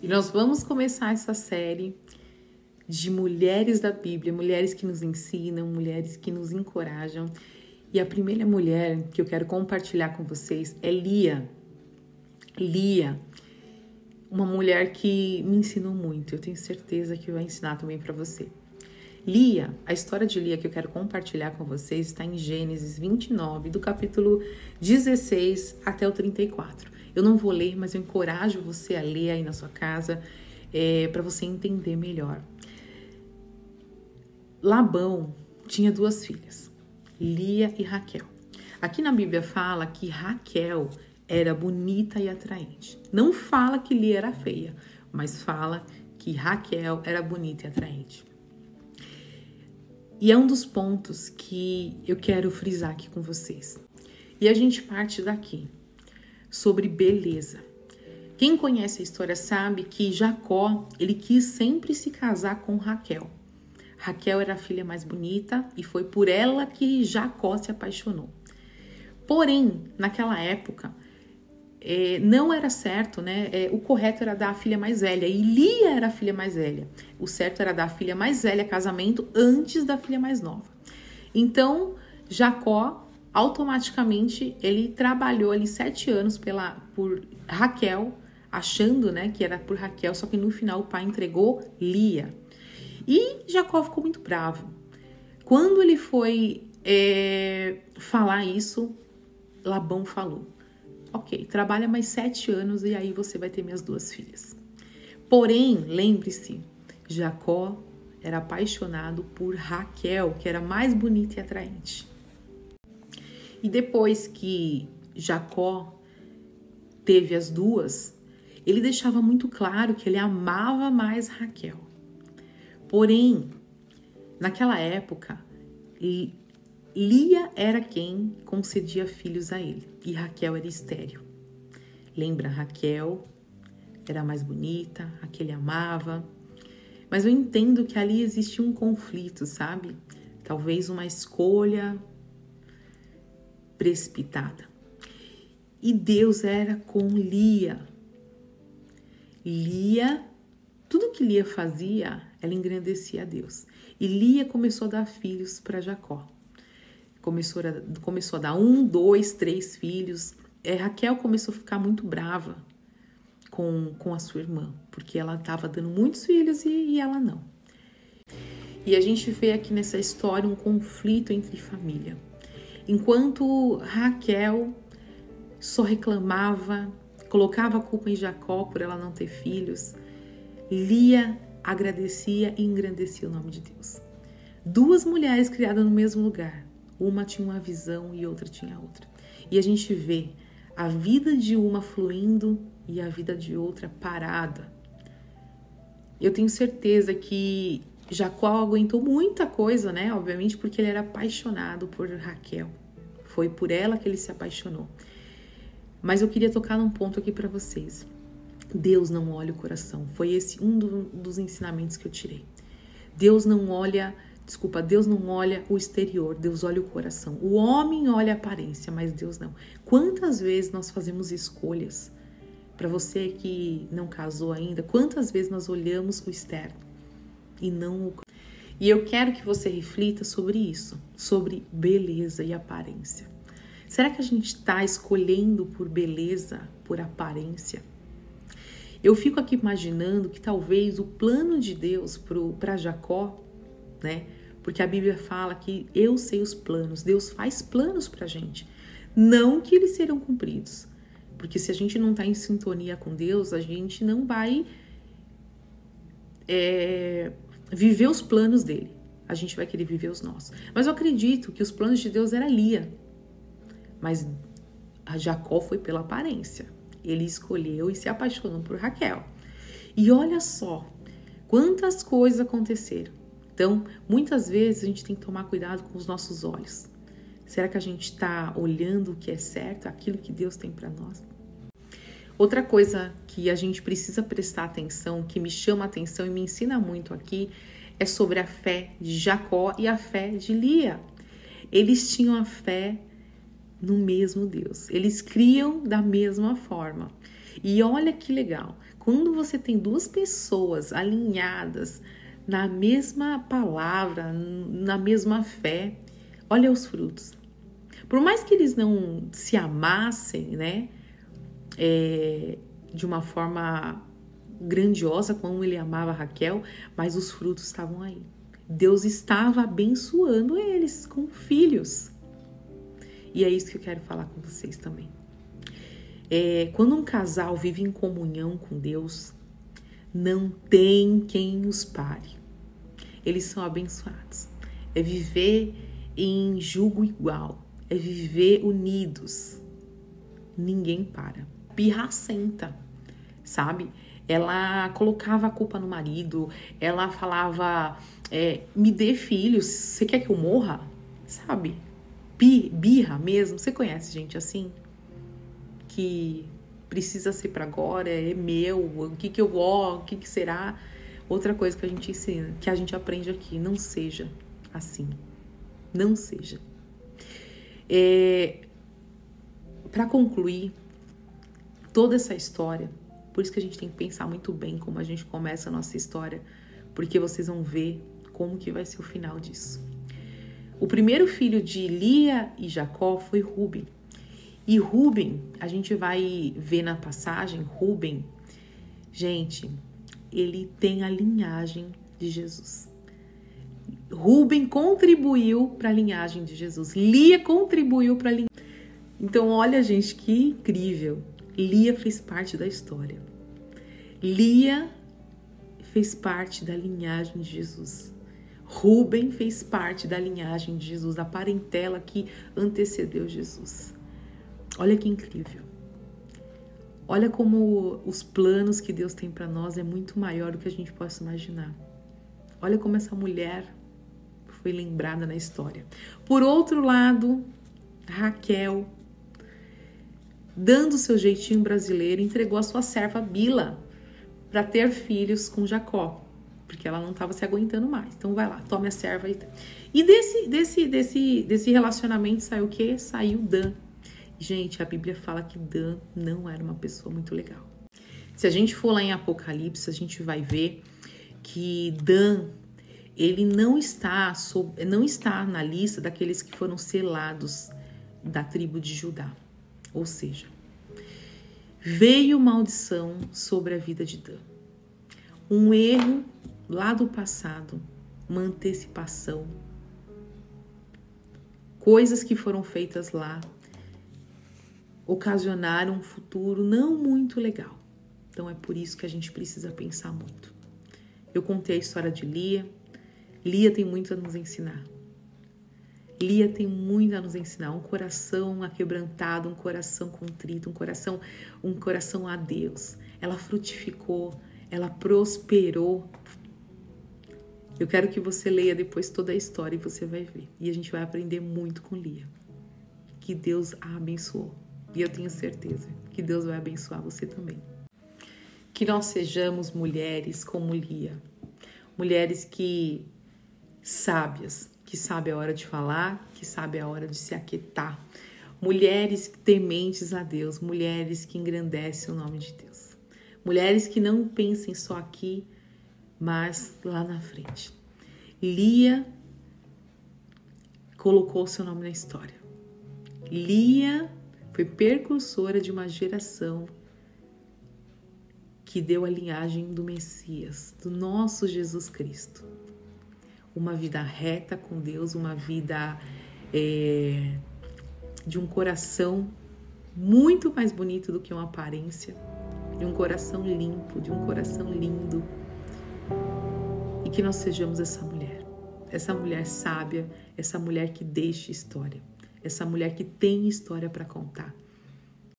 E nós vamos começar essa série de mulheres da Bíblia, mulheres que nos ensinam, mulheres que nos encorajam. E a primeira mulher que eu quero compartilhar com vocês é Lia. Lia, uma mulher que me ensinou muito. Eu tenho certeza que vai ensinar também para você. Lia, a história de Lia que eu quero compartilhar com vocês está em Gênesis 29, do capítulo 16 até o 34. Eu não vou ler, mas eu encorajo você a ler aí na sua casa para você entender melhor. Labão tinha duas filhas, Lia e Raquel. Aqui na Bíblia fala que Raquel era bonita e atraente. Não fala que Lia era feia, mas fala que Raquel era bonita e atraente. E é um dos pontos que eu quero frisar aqui com vocês. E a gente parte daqui, sobre beleza. Quem conhece a história sabe que Jacó, ele quis sempre se casar com Raquel. Raquel era a filha mais bonita e foi por ela que Jacó se apaixonou. Porém, naquela época, não era certo, né? O correto era dar a filha mais velha, e Lia era a filha mais velha. O certo era dar a filha mais velha casamento antes da filha mais nova. Então, Jacó, automaticamente, ele trabalhou ali 7 anos por Raquel, achando, né, que era por Raquel, só que no final o pai entregou Lia. E Jacó ficou muito bravo. Quando ele foi falar isso, Labão falou: ok, trabalha mais 7 anos e aí você vai ter minhas 2 filhas. Porém, lembre-se, Jacó era apaixonado por Raquel, que era mais bonita e atraente. E depois que Jacó teve as duas, ele deixava muito claro que ele amava mais Raquel. Porém, naquela época, Lia era quem concedia filhos a ele e Raquel era estéril. Lembra, Raquel era mais bonita, a que ele amava. Mas eu entendo que ali existia um conflito, sabe? Talvez uma escolha precipitada. E Deus era com Lia. Lia, tudo que Lia fazia, ela engrandecia a Deus. E Lia começou a dar filhos para Jacó. Começou a dar 1, 2, 3 filhos. Raquel começou a ficar muito brava com a sua irmã, porque ela estava dando muitos filhos e ela não. E a gente vê aqui nessa história um conflito entre família. Enquanto Raquel só reclamava, colocava a culpa em Jacó por ela não ter filhos, Lia agradecia e engrandecia o nome de Deus. 2 mulheres criadas no mesmo lugar. Uma tinha uma visão e outra tinha outra. E a gente vê a vida de uma fluindo e a vida de outra parada. Eu tenho certeza que Jacó aguentou muita coisa, né? Obviamente porque ele era apaixonado por Raquel. Foi por ela que ele se apaixonou. Mas eu queria tocar num ponto aqui para vocês. Deus não olha o coração. Foi esse um dos ensinamentos que eu tirei. Deus não olha o exterior, Deus olha o coração. O homem olha a aparência, mas Deus não. Quantas vezes nós fazemos escolhas? Para você que não casou ainda, quantas vezes nós olhamos o externo e não o... E eu quero que você reflita sobre isso, sobre beleza e aparência. Será que a gente está escolhendo por beleza, por aparência? Eu fico aqui imaginando que talvez o plano de Deus para Jacó, né? Porque a Bíblia fala que eu sei os planos, Deus faz planos pra gente, não que eles serão cumpridos, porque se a gente não tá em sintonia com Deus, a gente não vai viver os planos dele, a gente vai querer viver os nossos. Mas eu acredito que os planos de Deus era Lia, mas a Jacó foi pela aparência, ele escolheu e se apaixonou por Raquel. E olha só, quantas coisas aconteceram. Então, muitas vezes a gente tem que tomar cuidado com os nossos olhos. Será que a gente está olhando o que é certo, aquilo que Deus tem para nós? Outra coisa que a gente precisa prestar atenção, que me chama a atenção e me ensina muito aqui, é sobre a fé de Jacó e a fé de Lia. Eles tinham a fé no mesmo Deus. Eles criam da mesma forma. E olha que legal, quando você tem duas pessoas alinhadas na mesma palavra, na mesma fé, olha os frutos. Por mais que eles não se amassem, né, de uma forma grandiosa como ele amava Raquel, mas os frutos estavam aí. Deus estava abençoando eles com filhos. E é isso que eu quero falar com vocês também. Quando um casal vive em comunhão com Deus, não tem quem os pare. Eles são abençoados. É viver em jugo igual. É viver unidos. Ninguém para. Pirracenta, sabe? Ela colocava a culpa no marido. Ela falava, me dê filhos. Você quer que eu morra? Sabe? Birra mesmo. Você conhece gente assim? Que precisa ser para agora, é meu, o que será? Outra coisa que a gente ensina, que a gente aprende aqui, não seja assim. Não seja. Para concluir toda essa história, por isso que a gente tem que pensar muito bem como a gente começa a nossa história, porque vocês vão ver como que vai ser o final disso. O primeiro filho de Lia e Jacó foi Rúben. E Rúben, a gente vai ver na passagem, Rúben, gente, ele tem a linhagem de Jesus. Rúben contribuiu para a linhagem de Jesus. Lia contribuiu para a linhagem. Então, olha, gente, que incrível. Lia fez parte da história. Lia fez parte da linhagem de Jesus. Rúben fez parte da linhagem de Jesus, da parentela que antecedeu Jesus. Olha que incrível. Olha como os planos que Deus tem para nós é muito maior do que a gente possa imaginar. Olha como essa mulher foi lembrada na história. Por outro lado, Raquel, dando seu jeitinho brasileiro, entregou a sua serva Bila para ter filhos com Jacó, porque ela não estava se aguentando mais. Então vai lá, tome a serva e desse relacionamento saiu o quê? Saiu Dan. Gente, a Bíblia fala que Dan não era uma pessoa muito legal. Se a gente for lá em Apocalipse, a gente vai ver que Dan, ele não está na lista daqueles que foram selados da tribo de Judá. Ou seja, veio maldição sobre a vida de Dan. Um erro lá do passado, uma antecipação, coisas que foram feitas lá, ocasionaram um futuro não muito legal. Então é por isso que a gente precisa pensar muito. Eu contei a história de Lia. Lia tem muito a nos ensinar. Lia tem muito a nos ensinar. Um coração aquebrantado, um coração contrito, um coração a Deus. Ela frutificou, ela prosperou. Eu quero que você leia depois toda a história e você vai ver. E a gente vai aprender muito com Lia. Que Deus a abençoou. E eu tenho certeza que Deus vai abençoar você também. Que nós sejamos mulheres como Lia. Mulheres sábias, que sabem a hora de falar, que sabem a hora de se aquietar. Mulheres tementes a Deus, mulheres que engrandecem o nome de Deus. Mulheres que não pensem só aqui, mas lá na frente. Lia colocou seu nome na história. Lia foi precursora de uma geração que deu a linhagem do Messias, do nosso Jesus Cristo. Uma vida reta com Deus, uma vida de um coração muito mais bonito do que uma aparência, de um coração limpo, de um coração lindo. E que nós sejamos essa mulher sábia, essa mulher que deixa história, essa mulher que tem história para contar.